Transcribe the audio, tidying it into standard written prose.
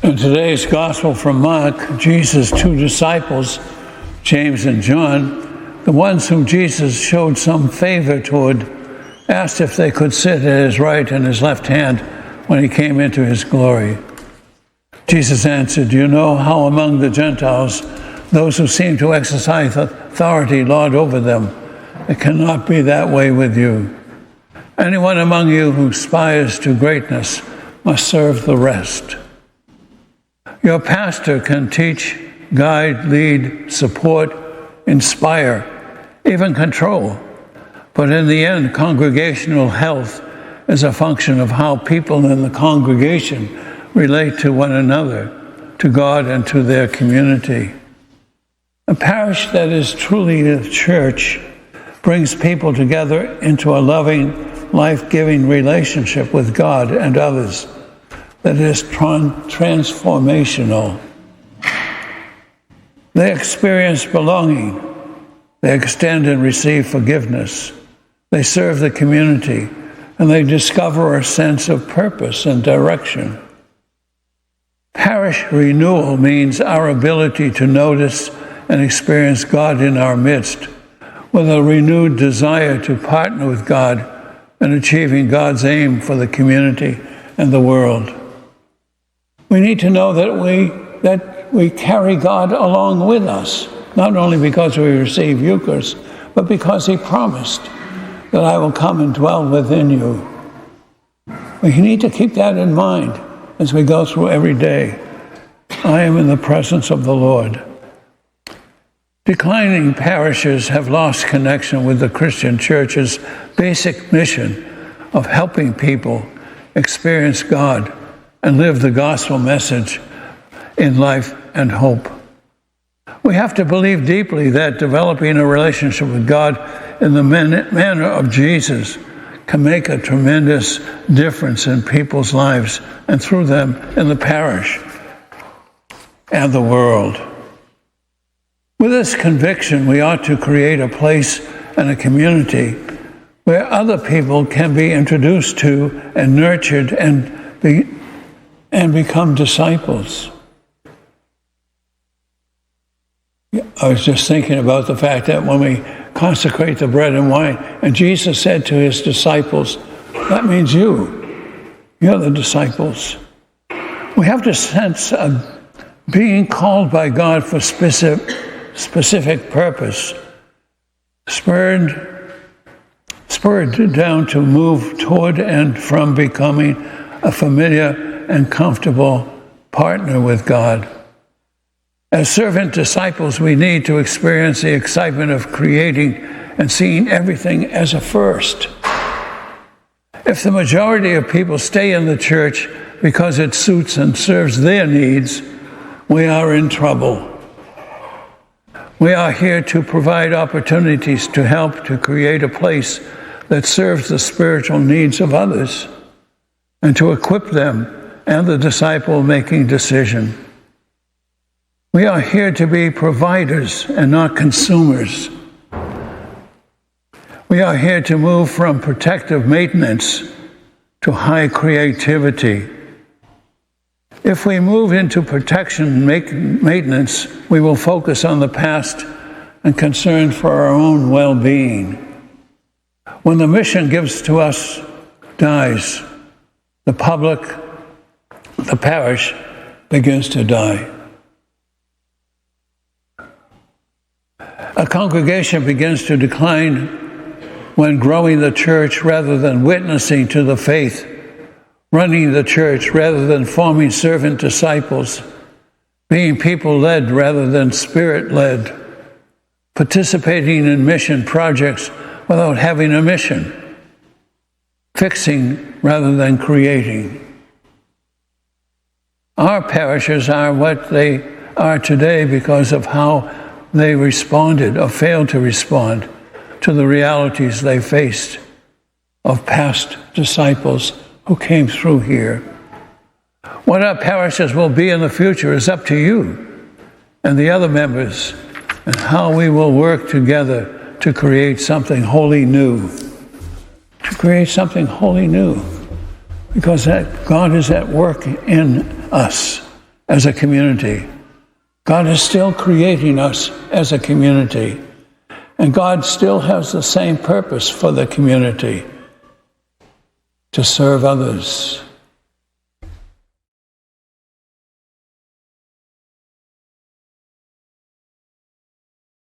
In today's Gospel from Mark, Jesus' two disciples, James and John, the ones whom Jesus showed some favor toward, asked if they could sit at his right and his left hand when he came into his glory. Jesus answered, "You know how among the Gentiles those who seem to exercise authority lord over them. It cannot be that way with you. Anyone among you who aspires to greatness must serve the rest. Your pastor can teach, guide, lead, support, inspire, even control. But in the end, congregational health is a function of how people in the congregation relate to one another, to God, and to their community. A parish that is truly the church brings people together into a loving, life-giving relationship with God and others that is transformational. They experience belonging. They extend and receive forgiveness. They serve the community, and they discover a sense of purpose and direction. Parish renewal means our ability to notice and experience God in our midst, with a renewed desire to partner with God in achieving God's aim for the community and the world. We need to know that we carry God along with us, not only because we receive Eucharist, but because he promised that I will come and dwell within you. We need to keep that in mind as we go through every day. I am in the presence of the Lord. Declining parishes have lost connection with the Christian Church's basic mission of helping people experience God and live the gospel message in life and hope. We have to believe deeply that developing a relationship with God in the manner of Jesus can make a tremendous difference in people's lives and through them in the parish and the world. With this conviction, we ought to create a place and a community where other people can be introduced to and nurtured and become disciples. I was just thinking about the fact that when we consecrate the bread and wine, and Jesus said to his disciples, that means you're the disciples. We have to sense of being called by God for specific purpose, spurred down to move toward and from becoming a familiar and comfortable partner with God. As servant disciples, we need to experience the excitement of creating and seeing everything as a first. If the majority of people stay in the church because it suits and serves their needs, we are in trouble. We are here to provide opportunities to help to create a place that serves the spiritual needs of others and to equip them and the disciple-making decision. We are here to be providers and not consumers. We are here to move from protective maintenance to high creativity. If we move into protection maintenance, we will focus on the past and concern for our own well-being. When the mission gives to us dies, the parish begins to die. A congregation begins to decline when growing the church rather than witnessing to the faith, running the church rather than forming servant disciples, being people-led rather than spirit-led, participating in mission projects without having a mission, fixing rather than creating. Our parishes are what they are today because of how they responded or failed to respond to the realities they faced of past disciples who came through here. What our parishes will be in the future is up to you and the other members, and how we will work together to create something wholly new. To create something wholly new. Because that God is at work in us as a community. God is still creating us as a community. And God still has the same purpose for the community, to serve others.